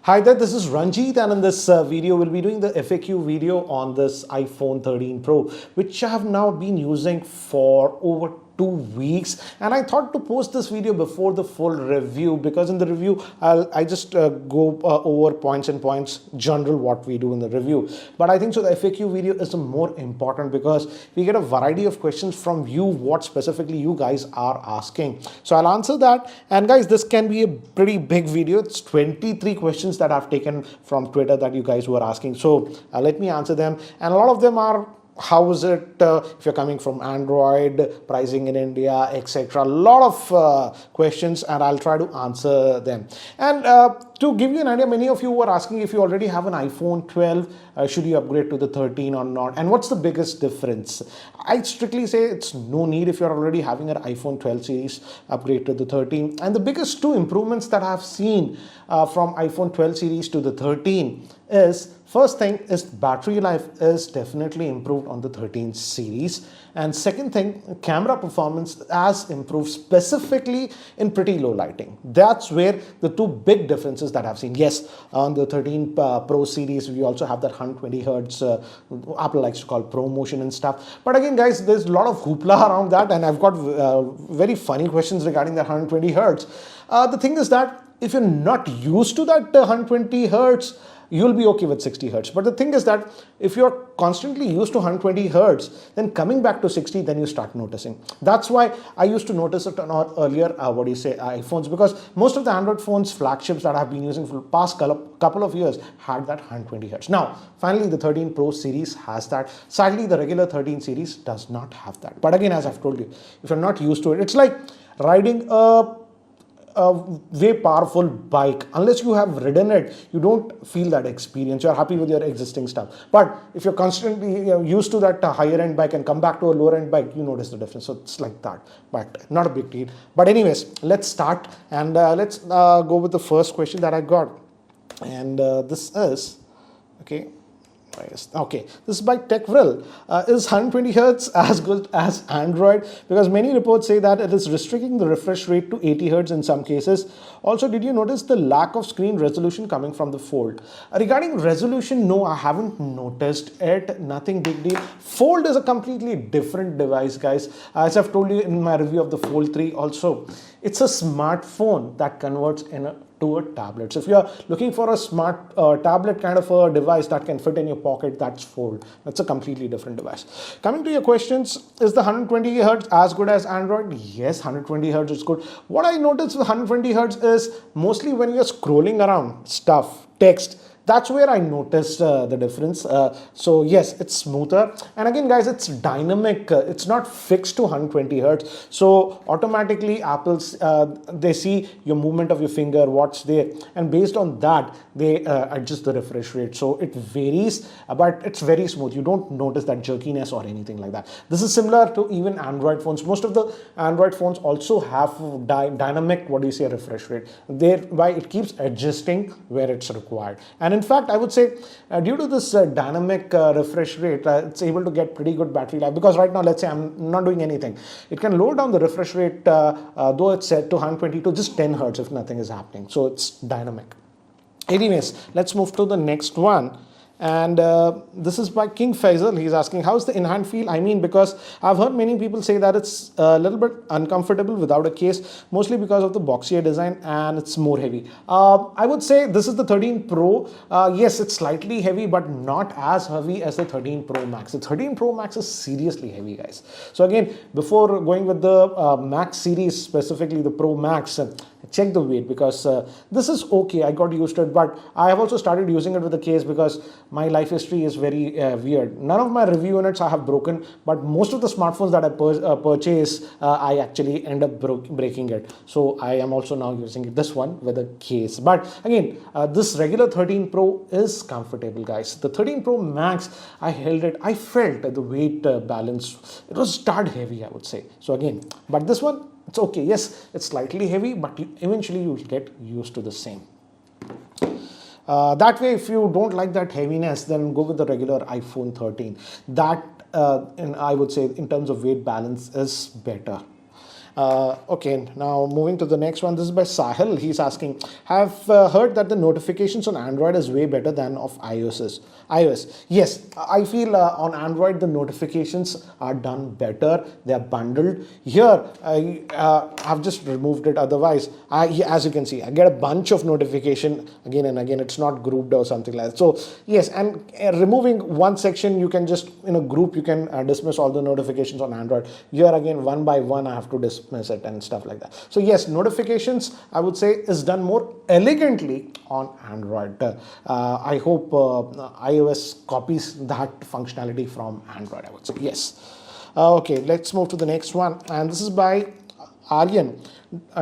Hi there, this is Ranjit, and in this video we'll be doing the FAQ video on this iPhone 13 Pro, which I have now been using for over 2 weeks, and I thought to post this video before the full review, because in the review I just go over points general what we do in the review. But I think so the FAQ video is more important because we get a variety of questions from you, what specifically you guys are asking. So I'll answer that, and guys, this can be a pretty big video. It's 23 questions that I've taken from Twitter that you guys were asking. So let me answer them, and a lot of them are: how is it if you're coming from Android, pricing in India, etc. A lot of questions, and I'll try to answer them. And to give you an idea, many of you were asking if you already have an iPhone 12, should you upgrade to the 13 or not, and what's the biggest difference? I strictly say it's no need. If you're already having an iPhone 12 series, upgrade to the 13. And the biggest two improvements that I've seen from iPhone 12 series to the 13 is, first thing is battery life is definitely improved on the 13 series, and second thing, camera performance has improved, specifically in pretty low lighting. That's where the two big differences that I've seen. Yes, on the 13 Pro series we also have that 120 hertz Apple likes to call ProMotion and stuff, but again guys, there's a lot of hoopla around that, and I've got very funny questions regarding that 120 hertz. The thing is that if you're not used to that 120 hertz, you'll be okay with 60 hertz. But the thing is that if you're constantly used to 120 hertz, then coming back to 60, then you start noticing. That's why I used to notice it on earlier, iPhones, because most of the Android phones, flagships that I've been using for the past couple of years had that 120 hertz. Now, finally, the 13 Pro series has that. Sadly, the regular 13 series does not have that. But again, as I've told you, if you're not used to it, it's like riding a way powerful bike. Unless you have ridden it, you don't feel that experience. You're happy with your existing stuff. But if you're constantly used to that higher end bike and come back to a lower end bike, you notice the difference. So it's like that, but not a big deal. But anyways, let's start, and let's go with the first question that I got, and this is okay, this is by TechVril. Is 120 hertz as good as Android? Because many reports say that it is restricting the refresh rate to 80 hertz in some cases. Also, did you notice the lack of screen resolution coming from the Fold? Regarding resolution, no, I haven't noticed it. Nothing big deal. Fold is a completely different device, guys. As I've told you in my review of the Fold 3 also, it's a smartphone that converts to a tablet. So if you're looking for a smart tablet kind of a device that can fit in your pocket, that's Fold. That's a completely different device. Coming to your questions, is the 120 hertz as good as Android? Yes, 120 hertz is good. What I noticed with 120 hertz is mostly when you're scrolling around stuff, text, that's where I noticed the difference. So yes, it's smoother, and again guys, it's dynamic. It's not fixed to 120 hertz, so automatically Apple's they see your movement of your finger, what's there, and based on that they adjust the refresh rate. So it varies, but it's very smooth. You don't notice that jerkiness or anything like that. This is similar to even Android phones. Most of the Android phones also have dynamic refresh rate, thereby it keeps adjusting where it's required. And in fact, I would say due to this dynamic refresh rate, it's able to get pretty good battery life, because right now, let's say I'm not doing anything, it can lower down the refresh rate, though it's set to 120, to just 10 hertz if nothing is happening. So it's dynamic. Anyways, let's move to the next one. And this is by King Faisal. He's asking, how's the in-hand feel? I mean, because I've heard many people say that it's a little bit uncomfortable without a case, mostly because of the boxier design, and it's more heavy. I would say this is the 13 Pro. Yes, it's slightly heavy, but not as heavy as the 13 Pro Max. The 13 Pro Max is seriously heavy, guys. So again, before going with the Max series, specifically the Pro Max, check the weight, because this is okay. I got used to it, but I have also started using it with the case because my life history is very weird. None of my review units I have broken, but most of the smartphones that I purchase, I actually end up breaking it. So I am also now using this one with a case. But again, this regular 13 Pro is comfortable, guys. The 13 Pro Max, I held it. I felt the weight balance. It was stud heavy, I would say. So again, but this one, it's okay. Yes, it's slightly heavy, but eventually you'll get used to the same. That way, if you don't like that heaviness, then go with the regular iPhone 13. That, I would say, in terms of weight balance, is better. Okay, now moving to the next one. This is by Sahil. He's asking, have heard that the notifications on Android is way better than of iOS. Yes, I feel on Android the notifications are done better. They are bundled. Here, I've just removed it. Otherwise, as you can see, I get a bunch of notification again and again. It's not grouped or something like that. So yes, and removing one section, you can just in a group you can dismiss all the notifications on Android. Here again, one by one, I have to dismiss it and stuff like that. So yes, notifications I would say is done more elegantly on Android. I hope iOS copies that functionality from Android, I would say. Yes. Okay, let's move to the next one, and this is by Aryan.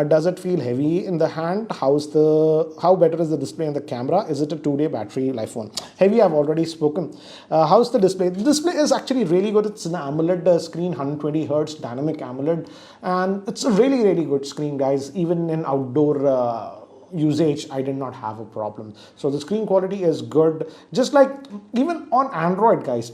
Does it feel heavy in the hand? How better is the display and the camera? Is it a 2-day battery life phone? Heavy, I've already spoken. How's the display? The display is actually really good. It's an AMOLED screen, 120 hertz dynamic AMOLED, and it's a really good screen, guys. Even in outdoor usage, I did not have a problem. So the screen quality is good. Just like even on Android, guys,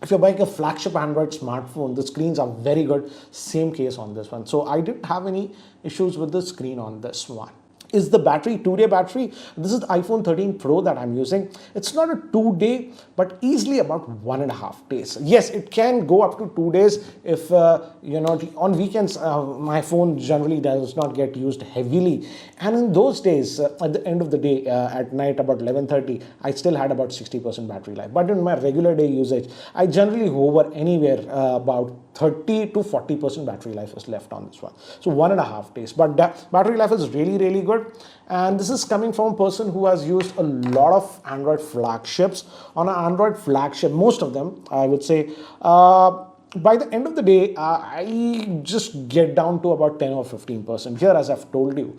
if you're buying a flagship Android smartphone, the screens are very good. Same case on this one. So I didn't have any issues with the screen on this one. Is the battery 2-day battery? This is the iPhone 13 Pro that I'm using. It's not a 2-day, but easily about 1.5 days. Yes, it can go up to 2 days if on weekends my phone generally does not get used heavily. And in those days, at the end of the day, at night about 11:30, I still had about 60% battery life. But in my regular day usage, I generally hover anywhere about 30 to 40% battery life is left on this one. So 1.5 days, but battery life is really good. And this is coming from a person who has used a lot of Android flagships. On an Android flagship, most of them, I would say, by the end of the day, I just get down to about 10 or 15%. Here, as I've told you,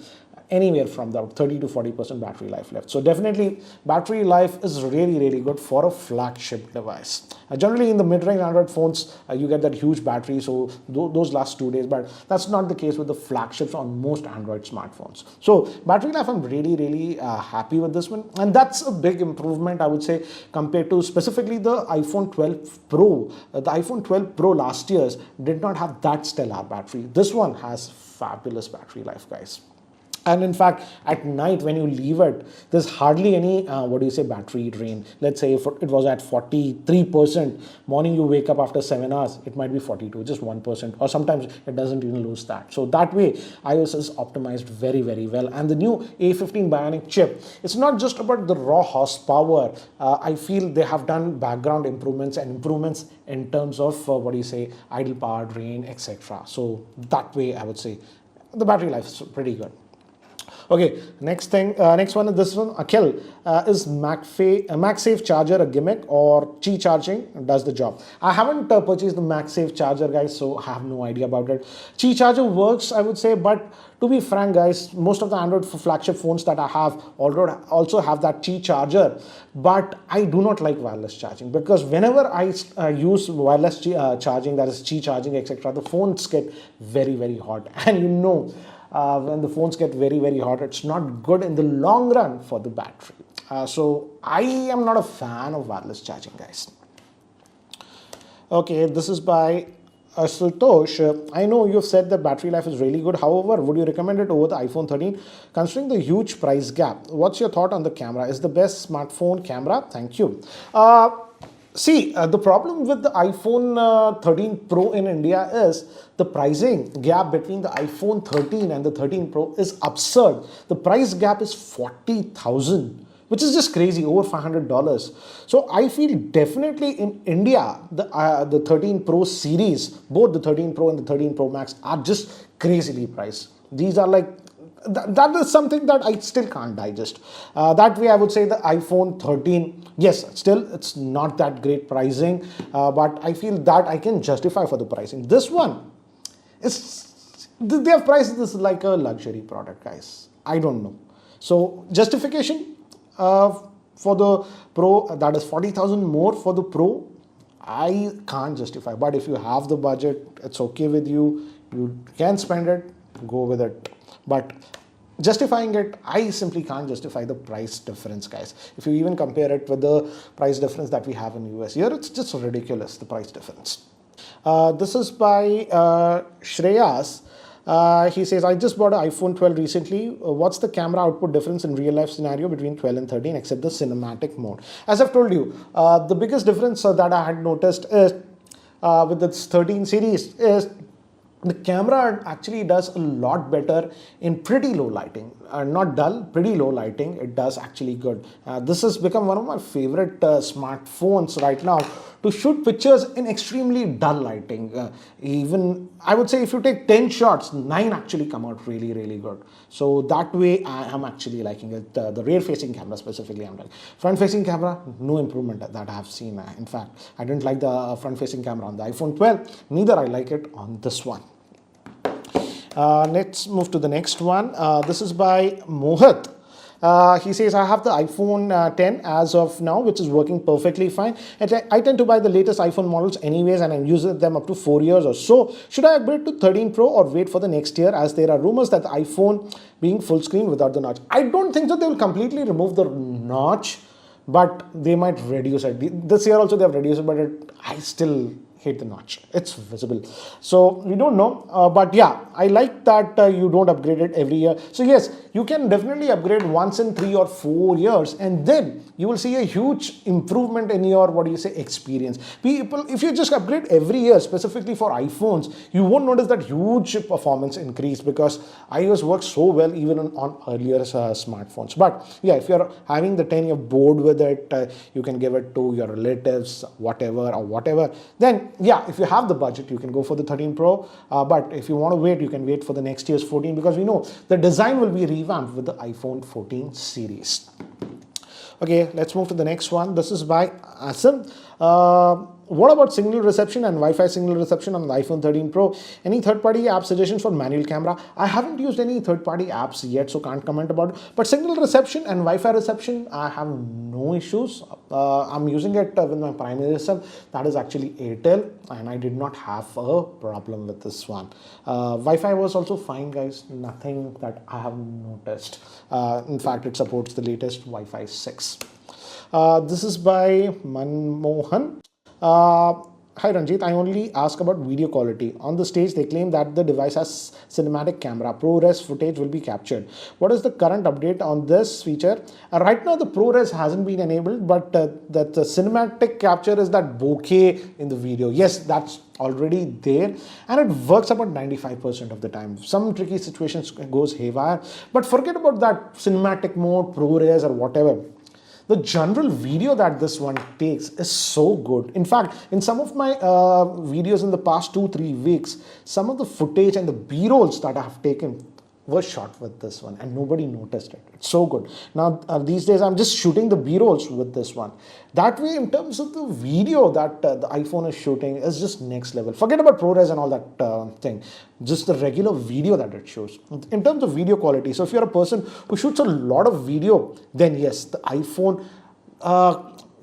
anywhere from the 30 to 40% battery life left. So definitely battery life is really good for a flagship device. Generally in the mid-range Android phones, you get that huge battery, so those last 2 days, but that's not the case with the flagships on most Android smartphones. So battery life, I'm really happy with this one, and that's a big improvement, I would say, compared to specifically the iPhone 12 Pro. The iPhone 12 Pro last year's did not have that stellar battery. This one has fabulous battery life, guys. And in fact, at night when you leave it, there's hardly any, battery drain. Let's say if it was at 43%, morning you wake up after 7 hours, it might be 42, just 1%, or sometimes it doesn't even lose that. So that way, iOS is optimized very well. And the new A15 Bionic chip, it's not just about the raw horsepower. I feel they have done background improvements and improvements in terms of, idle power drain, etc. So that way, I would say, the battery life is pretty good. Okay, next one is this one. Akhil, is MagSafe charger a gimmick or Qi charging does the job? I haven't purchased the MagSafe charger, guys, so I have no idea about it. Qi charger works, I would say, but to be frank, guys, most of the Android flagship phones that I have also have that Qi charger, but I do not like wireless charging, because whenever I use wireless charging, that is Qi charging, etc., the phones get very hot, and when the phones get very hot, it's not good in the long run for the battery. So I am not a fan of wireless charging, guys. Okay, this is by Asutosh. I know you've said that battery life is really good. However, would you recommend it over the iPhone 13? Considering the huge price gap, what's your thought on the camera? Is the best smartphone camera? Thank you. See, the problem with the iPhone 13 Pro in India is the pricing gap between the iPhone 13 and the 13 Pro is absurd. The price gap is 40,000, which is just crazy, over $500. So I feel definitely in India, the 13 Pro series, both the 13 Pro and the 13 Pro Max are just crazily priced. These are like, that is something that I still can't digest. That way, I would say the iPhone 13, yes, still it's not that great pricing, but I feel that I can justify for the pricing. This one, they have priced this like a luxury product, guys. I don't know. So justification for the Pro, that is 40,000 more for the Pro, I can't justify. But if you have the budget, it's okay with you, you can spend it, go with it. But justifying it, I simply can't justify the price difference, guys. If you even compare it with the price difference that we have in US, here it's just ridiculous, the price difference. This is by Shreyas. He says, I just bought an iPhone 12 recently. What's the camera output difference in real life scenario between 12 and 13 except the cinematic mode? As I've told you, the biggest difference that I had noticed is with this 13 series is the camera actually does a lot better in pretty low lighting. Not dull, pretty low lighting. It does actually good. This has become one of my favorite smartphones right now to shoot pictures in extremely dull lighting. Even I would say if you take 10 shots, 9 actually come out really, really good. So that way I am actually liking it. The rear facing camera specifically, I'm like front facing camera, no improvement that I have seen. In fact, I didn't like the front facing camera on the iPhone 12, neither I like it on this one. Let's move to the next one. This is by Mohit. He says, I have the iPhone 10 as of now, which is working perfectly fine. And I tend to buy the latest iPhone models anyways, and I'm using them up to 4 years or so. Should I upgrade to 13 Pro or wait for the next year, as there are rumors that the iPhone being full screen without the notch? I don't think that they will completely remove the notch, but they might reduce it. This year also they have reduced it, but I still hate the notch. It's visible. So we don't know, but yeah, I like that you don't upgrade it every year. So yes, you can definitely upgrade once in 3 or 4 years, and then you will see a huge improvement in your, what do you say, experience. People, if you just upgrade every year, specifically for iPhones, you won't notice that huge performance increase, because iOS works so well even on earlier smartphones. But yeah, if you're having the 10, you're bored with it, you can give it to your relatives, whatever, then yeah, if you have the budget, you can go for the 13 Pro. But if you want to wait, you can wait for the next year's 14, because we know the design will be revamped with the iPhone 14 series. Okay, let's move to the next one. This is by Asim. What about signal reception and Wi-Fi signal reception on the iPhone 13 Pro? Any third-party app suggestions for manual camera? I haven't used any third-party apps yet, so can't comment about it. But signal reception and Wi-Fi reception, I have no issues. I'm using it with my primary system. That is actually Airtel, and I did not have a problem with this one. Wi-Fi was also fine, guys. Nothing that I have noticed. In fact, it supports the latest Wi-Fi 6. This is by Manmohan. Hi Ranjit, I only ask about video quality. On the stage, they claim that the device has cinematic camera. ProRes footage will be captured. What is the current update on this feature? Right now, the ProRes hasn't been enabled, but that the cinematic capture is that bokeh in the video. Yes, that's already there, and it works about 95% of the time. Some tricky situations goes haywire, but forget about that cinematic mode, ProRes or whatever. The general video that this one takes is so good. In fact, in some of my videos in the past 2-3 weeks, some of the footage and the B-rolls that I have taken were shot with this one, and nobody noticed it. It's so good. Now, these days, I'm just shooting the B-rolls with this one. That way, in terms of the video that the iPhone is shooting, is just next level. Forget about ProRes and all that thing. Just the regular video that it shows. In terms of video quality, so if you're a person who shoots a lot of video, then yes, the iPhone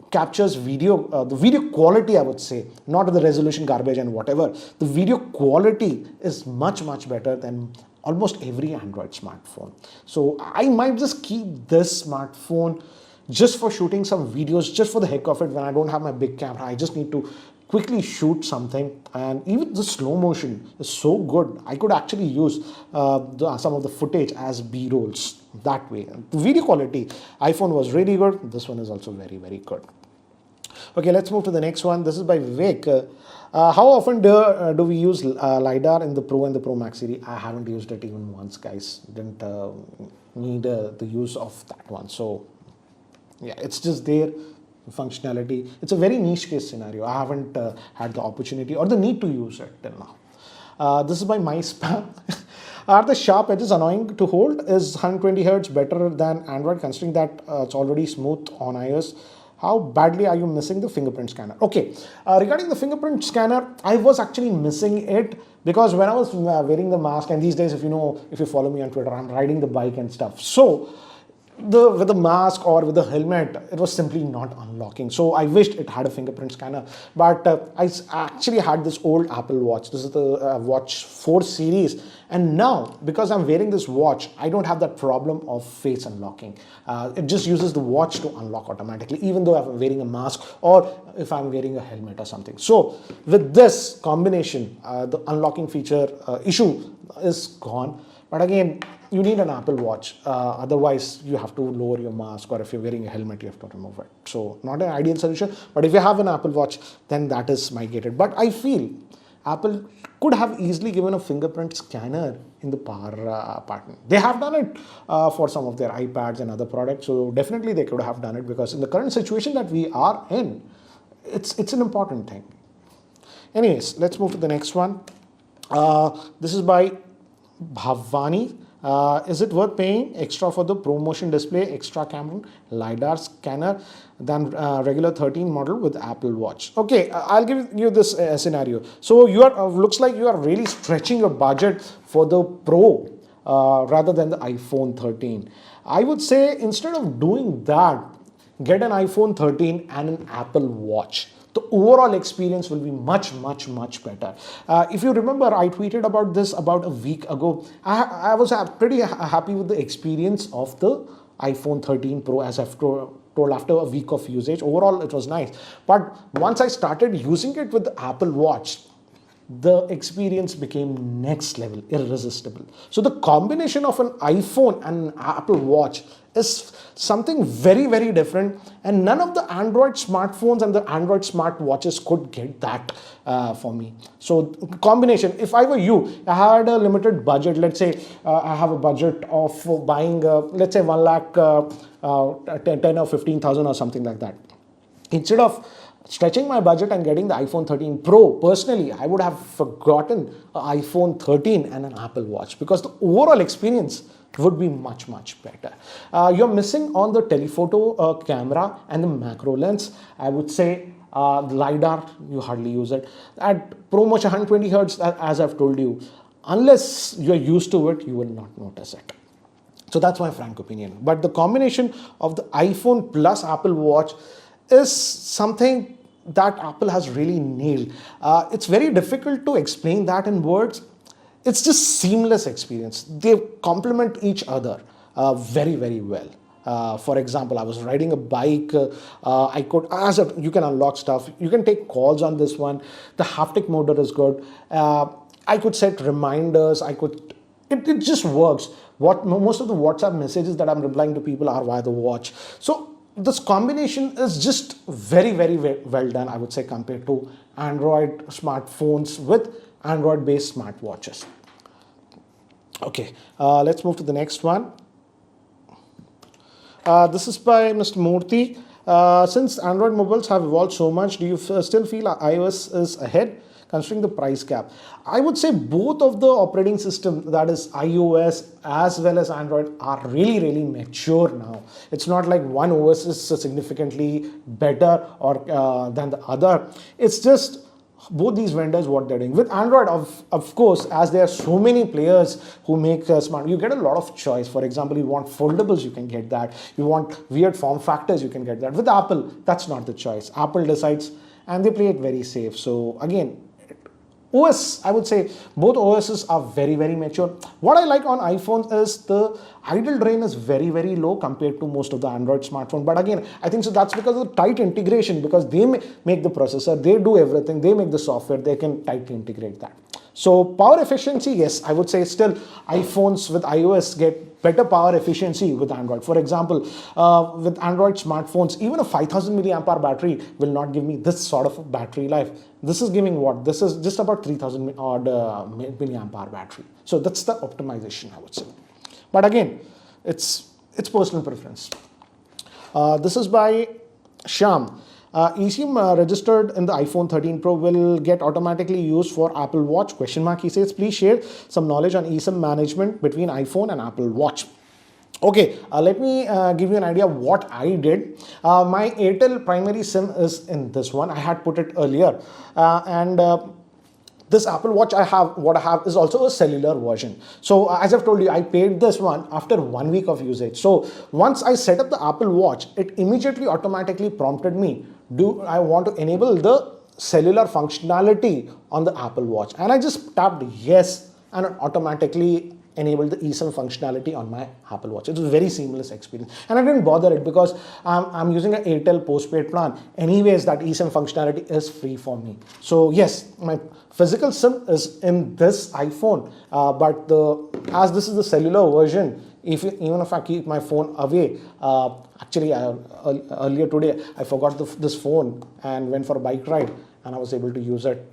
captures video, the video quality, I would say, not the resolution garbage and whatever. The video quality is much, much better than almost every Android smartphone. So I might just keep this smartphone just for shooting some videos, just for the heck of it. When I don't have my big camera, I just need to quickly shoot something, and even the slow motion is so good. I could actually use some of the footage as B-rolls that way. The video quality, iPhone was really good. This one is also very, very good. Okay, let's move to the next one. This is by Vivek. How often do we use LiDAR in the Pro and the Pro Max series? I haven't used it even once, guys. Didn't need the use of that one. So yeah, it's just there, functionality. It's a very niche case scenario. I haven't had the opportunity or the need to use it till now. This is by My Spam. Are the sharp edges annoying to hold? Is 120 Hz better than Android, considering that it's already smooth on iOS? How badly are you missing the fingerprint scanner? Okay, regarding the fingerprint scanner, I was actually missing it because when I was wearing the mask, and these days, if you follow me on Twitter, I'm riding the bike and stuff. So with the mask or with the helmet, it was simply not unlocking. So I wished it had a fingerprint scanner. But actually had this old Apple Watch. This is the Watch 4 series. And now, because I'm wearing this watch, I don't have that problem of face unlocking. It just uses the watch to unlock automatically, even though I'm wearing a mask or if I'm wearing a helmet or something. So with this combination, the unlocking feature issue is gone. But again, you need an Apple Watch. Otherwise, you have to lower your mask, or if you're wearing a helmet, you have to remove it. So not an ideal solution. But if you have an Apple Watch, then that is migrated. But I feel Apple could have easily given a fingerprint scanner in the power pattern. They have done it for some of their iPads and other products. So definitely they could have done it, because in the current situation that we are in, it's an important thing. Anyways, let's move to the next one. This is by Bhavani. Is it worth paying extra for the ProMotion display, extra camera, LiDAR scanner than regular 13 model with Apple Watch? Okay, I'll give you this scenario. So you are looks like you are really stretching your budget for the Pro rather than the iPhone 13. I would say instead of doing that, get an iPhone 13 and an Apple Watch. The overall experience will be much better. If you remember, I tweeted about this about a week ago. I was pretty happy with the experience of the iPhone 13 Pro, as I've told after a week of usage. Overall, it was nice. But once I started using it with the Apple Watch, the experience became next level, irresistible. So the combination of an iPhone and an Apple Watch is something very different, and none of the Android smartphones and the Android smartwatches could get that for me. So combination, if I were you, I had a limited budget. Let's say I have a budget of buying let's say 1 lakh 10 or 15,000 or something like that. Instead of stretching my budget and getting the iPhone 13 Pro, personally, I would have forgotten an iPhone 13 and an Apple Watch, because the overall experience would be much better. You're missing on the telephoto camera and the macro lens. I would say the LiDAR, you hardly use it. At ProMotion 120 Hertz, as I've told you, unless you're used to it, you will not notice it. So that's my frank opinion. But the combination of the iPhone plus Apple Watch is something that Apple has really nailed. It's very difficult to explain that in words. It's just seamless experience. They complement each other very well. For example, I was riding a bike. I could, you can unlock stuff. You can take calls on this one. The haptic motor is good. I could set reminders. It just works. Most of the WhatsApp messages that I'm replying to people are via the watch. So this combination is just very well done, I would say, compared to Android smartphones with Android-based smartwatches. Okay, let's move to the next one. This is by Mr. Murthy. Since Android mobiles have evolved so much, do you still feel iOS is ahead, considering the price gap? I would say both of the operating systems, that is iOS as well as Android, are really mature now. It's not like one OS is significantly better or than the other. It's just both these vendors, what they're doing. With Android, of course, as there are so many players who make smart, you get a lot of choice. For example, you want foldables, you can get that. You want weird form factors, you can get that. With Apple, that's not the choice. Apple decides, and they play it very safe. So again, OS, I would say both OSs are very mature. What I like on iPhones is the idle drain is very low compared to most of the Android smartphone. But again, I think so that's because of the tight integration, because they make the processor, they do everything, they make the software, they can tightly integrate that. So power efficiency, yes, I would say still iPhones with iOS get better power efficiency with Android. For example, with Android smartphones, even a 5000 milliampere battery will not give me this sort of battery life. This is giving what? This is just about 3000 odd milliampere battery. So that's the optimization, I would say. But again, it's personal preference. This is by Sham. eSIM registered in the iPhone 13 Pro will get automatically used for Apple Watch? Question mark. He says, please share some knowledge on eSIM management between iPhone and Apple Watch. Okay, let me give you an idea of what I did. My Airtel primary SIM is in this one. I had put it earlier. This Apple Watch what I have is also a cellular version. So as I've told you, I paid this one after 1 week of usage. So once I set up the Apple Watch, it immediately automatically prompted me, do I want to enable the cellular functionality on the Apple Watch? And I just tapped yes, and it automatically enabled the eSIM functionality on my Apple Watch. It was a very seamless experience, and I didn't bother it because I'm using an Airtel postpaid plan. Anyways, that eSIM functionality is free for me. So yes, my physical SIM is in this iPhone, but as this is the cellular version, even if I keep my phone away, actually earlier today I forgot this phone and went for a bike ride, and I was able to use it,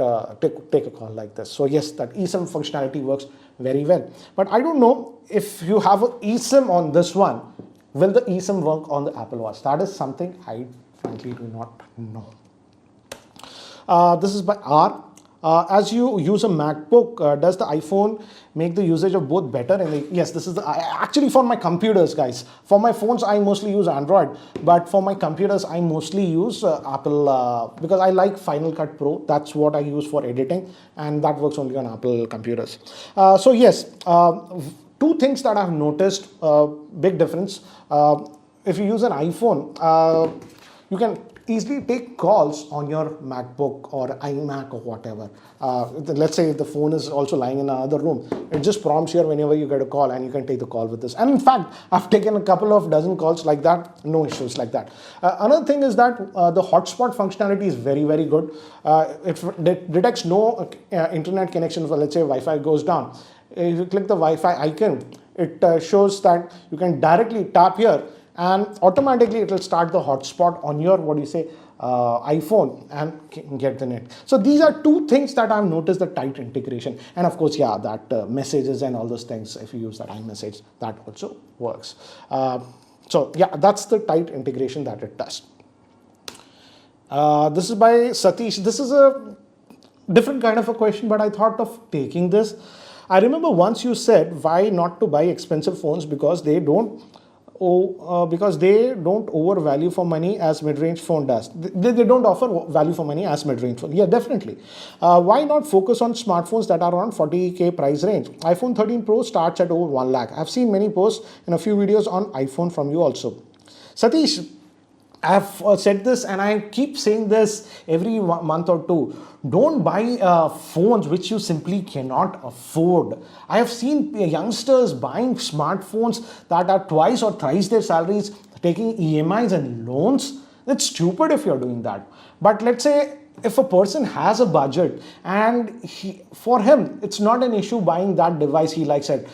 take a call like this. So yes, that eSIM functionality works very well. But I don't know if you have an eSIM on this one, will the eSIM work on the Apple Watch? That is something I frankly do not know. This is by R. As you use a MacBook, does the iPhone make the usage of both better? And yes, this is actually for my computers, guys. For my phones, I mostly use Android, but for my computers, I mostly use Apple because I like Final Cut Pro. That's what I use for editing, and that works only on Apple computers. So yes, two things that I've noticed, big difference. If you use an iPhone, you can easily take calls on your MacBook or iMac or whatever. Let's say the phone is also lying in another room. It just prompts here whenever you get a call, and you can take the call with this. And in fact, I've taken a couple of dozen calls like that, no issues like that. Another thing is that the hotspot functionality is very, very good. It detects no internet connection for, let's say, Wi-Fi goes down. If you click the Wi-Fi icon, it shows that you can directly tap here, and automatically it will start the hotspot on your iPhone and get the net. So these are two things that I've noticed, the tight integration. And of course, yeah, that messages and all those things, if you use that iMessage, that also works. So yeah, that's the tight integration that it does. This is by Satish. This is a different kind of a question, but I thought of taking this. I remember once you said why not to buy expensive phones because they don't overvalue for money as mid-range phone does. They don't offer value for money as mid-range phone. Yeah, definitely. Why not focus on smartphones that are around 40K price range? iPhone 13 Pro starts at over 1 lakh. I've seen many posts and a few videos on iPhone from you also. Satish, I've said this and I keep saying this every month or two. Don't buy phones which you simply cannot afford. I have seen youngsters buying smartphones that are twice or thrice their salaries, taking EMIs and loans. It's stupid if you're doing that. But let's say if a person has a budget and for him it's not an issue buying that device, he likes it,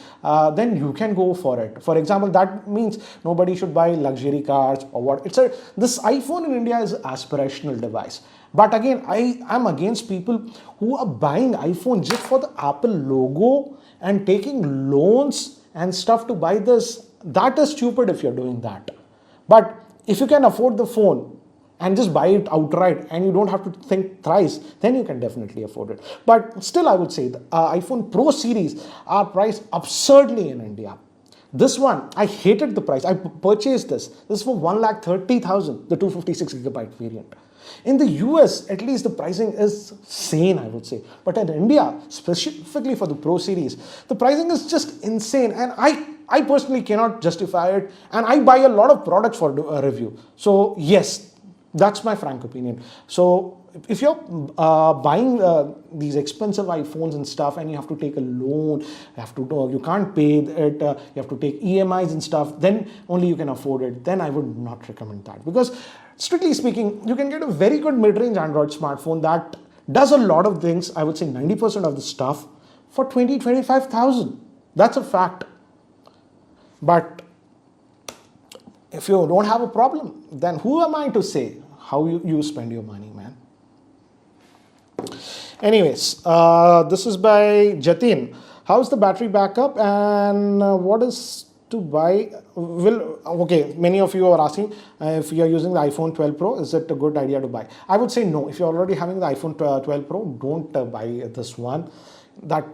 then you can go for it. For example, that means nobody should buy luxury cars or what. This iPhone in India is an aspirational device. But again, I'm against people who are buying iPhone just for the Apple logo and taking loans and stuff to buy this. That is stupid if you're doing that. But if you can afford the phone and just buy it outright and you don't have to think thrice, then you can definitely afford it. But still, I would say the iPhone Pro series are priced absurdly in India. This one, I hated the price. I purchased this. This is for 1,30,000, the 256GB variant. In the US, at least the pricing is sane, I would say. But in India, specifically for the Pro series, the pricing is just insane. And I personally cannot justify it. And I buy a lot of products for a review. So yes, that's my frank opinion. So if you're buying these expensive iPhones and stuff, and you have to take a loan, you can't pay it, you have to take EMIs and stuff, then only you can afford it. Then I would not recommend that, because strictly speaking, you can get a very good mid-range Android smartphone that does a lot of things. I would say 90% of the stuff for 25,000. That's a fact. But if you don't have a problem, then who am I to say how you spend your money, man? Anyways, this is by Jatin. How's the battery backup and what is to buy? Okay, many of you are asking if you're using the iPhone 12 Pro, is it a good idea to buy? I would say no. If you're already having the iPhone 12 Pro, don't buy this one. That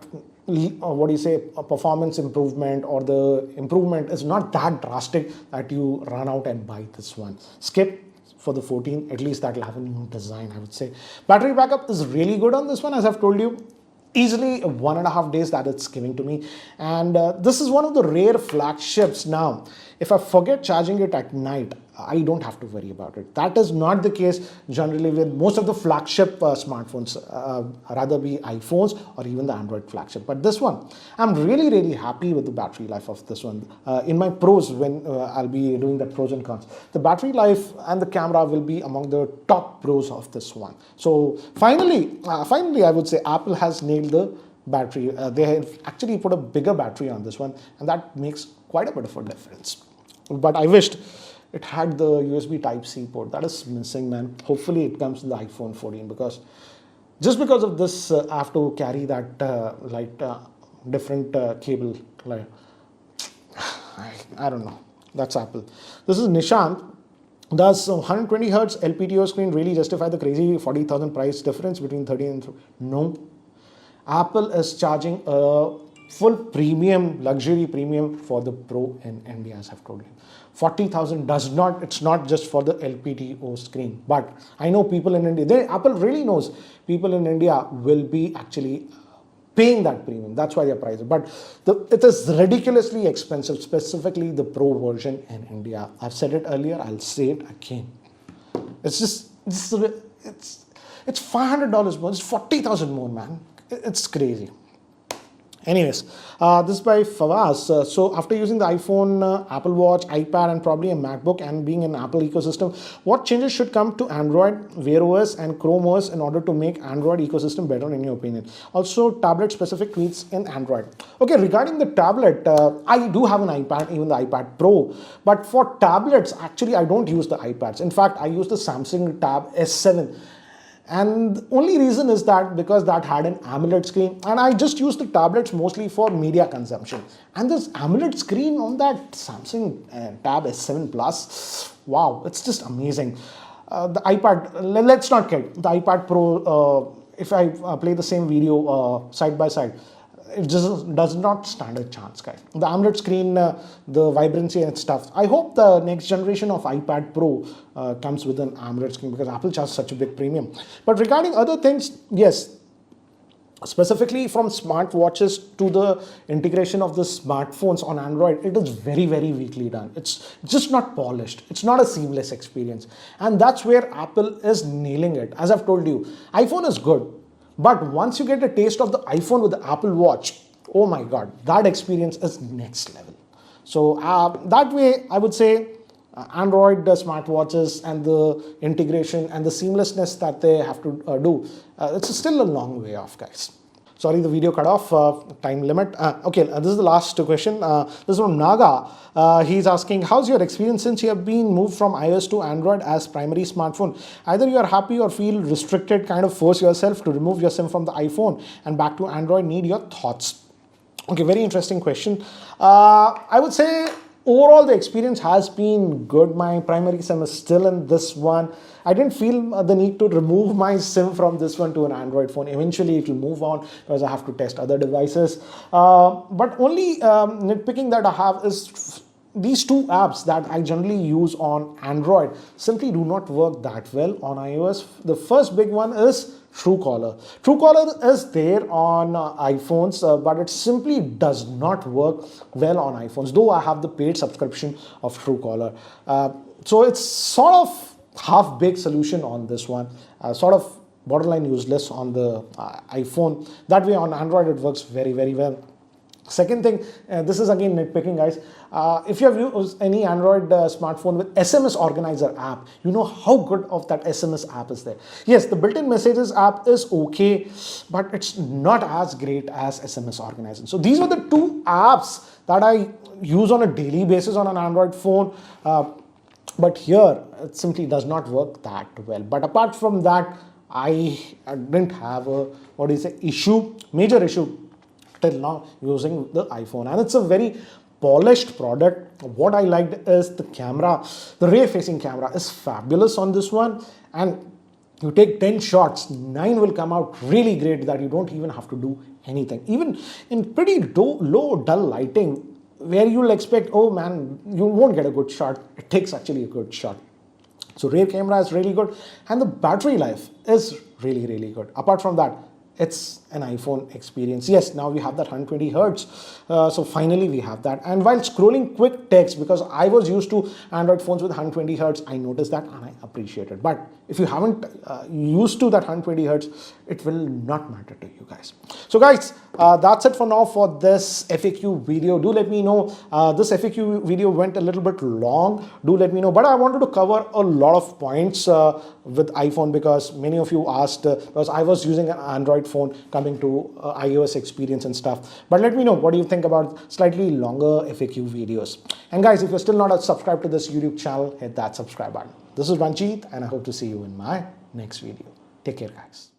performance improvement or the improvement is not that drastic that you run out and buy this one. Skip for the 14, at least that will have a new design, I would say. Battery backup is really good on this one, as I've told you. easily 1.5 days that it's giving to me. And this is one of the rare flagships. Now if I forget charging it at night, I don't have to worry about it. That is not the case generally with most of the flagship smartphones, rather be iPhones or even the Android flagship. But this one, I'm really happy with the battery life of this one. In my pros, when I'll be doing the pros and cons, the battery life and the camera will be among the top pros of this one. So finally, I would say Apple has nailed the battery. They have actually put a bigger battery on this one, and that makes quite a bit of a difference. But I wished it had the USB Type-C port. That is missing, man. Hopefully it comes to the iPhone 14, because just because of this, I have to carry that different cable. Like, I don't know. That's Apple. This is Nishant. Does 120 Hz LPTO screen really justify the crazy 40,000 price difference between 13 and 3? No. Apple is charging a full premium, luxury premium for the Pro in India, as I've told you. 40,000 does not, it's not just for the LPTO screen. But I know people in India, Apple really knows people in India will be actually paying that premium. That's why they're priced. But it is ridiculously expensive, specifically the Pro version in India. I've said it earlier, I'll say it again. It's $500 more, it's 40,000 more, man. It's crazy. Anyways, this is by Fawaz. So after using the iPhone, Apple Watch, iPad, and probably a MacBook, and being an Apple ecosystem, what changes should come to Android, Wear OS, and Chrome OS in order to make Android ecosystem better, in your opinion? Also, tablet-specific tweaks in Android. Okay, regarding the tablet, I do have an iPad, even the iPad Pro. But for tablets, actually, I don't use the iPads. In fact, I use the Samsung Tab S7. And the only reason is that because that had an AMOLED screen, and I just use the tablets mostly for media consumption. And this AMOLED screen on that Samsung Tab S7 Plus, wow, it's just amazing. The iPad, let's not kid, the iPad Pro, if I play the same video side by side, it just does not stand a chance, guys. The AMOLED screen, the vibrancy and stuff. I hope the next generation of iPad Pro comes with an AMOLED screen, because Apple charges such a big premium. But regarding other things, yes, specifically from smartwatches to the integration of the smartphones on Android, it is very weakly done. It's just not polished. It's not a seamless experience. And that's where Apple is nailing it. As I've told you, iPhone is good. But once you get a taste of the iPhone with the Apple Watch, oh my God, that experience is next level. So that way, I would say Android smartwatches and the integration and the seamlessness that they have to do, it's still a long way off, guys. Sorry, the video cut off, time limit. Okay, this is the last question. This is from Naga. He's asking, how's your experience since you have been moved from iOS to Android as primary smartphone? Either you are happy or feel restricted, kind of force yourself to remove your SIM from the iPhone and back to Android. Need your thoughts. Okay, very interesting question. I would say overall the experience has been good. My primary SIM is still in this one. I didn't feel the need to remove my SIM from this one to an Android phone. Eventually it will move on because I have to test other devices. But only nitpicking that I have is these two apps that I generally use on Android simply do not work that well on iOS. The first big one is Truecaller. Truecaller is there on iPhones, but it simply does not work well on iPhones, though I have the paid subscription of Truecaller. So it's sort of half-baked solution on this one, sort of borderline useless on the iPhone. That way on Android it works very well. Second thing, this is again nitpicking, guys. If you have used any Android smartphone with SMS Organizer app, you know how good of that SMS app is there. Yes, the built-in messages app is okay, but it's not as great as SMS Organizer. So these are the two apps that I use on a daily basis on an Android phone. But here, it simply does not work that well. But apart from that, I didn't have a, major issue till now using the iPhone. And it's a very polished product. What I liked is the camera. The rear-facing camera is fabulous on this one. And you take 10 shots, 9 will come out really great that you don't even have to do anything. Even in pretty low, dull lighting, where you'll expect, oh man, you won't get a good shot, it takes actually a good shot. So rear camera is really good, and the battery life is really good. Apart from that, it's an iPhone experience. Yes, now we have that 120 hertz. So finally we have that. And while scrolling quick text, because I was used to Android phones with 120 hertz, I noticed that and I appreciate it. But if you haven't used to that 120 hertz, it will not matter to you guys. So guys, that's it for now for this FAQ video. Do let me know. This FAQ video went a little bit long. Do let me know. But I wanted to cover a lot of points with iPhone, because many of you asked, because I was using an Android phone coming to iOS experience and stuff. But let me know, what do you think about slightly longer FAQ videos? And guys, if you're still not subscribed to this YouTube channel, hit that subscribe button. This is Ranjit, and I hope to see you in my next video. Take care, guys.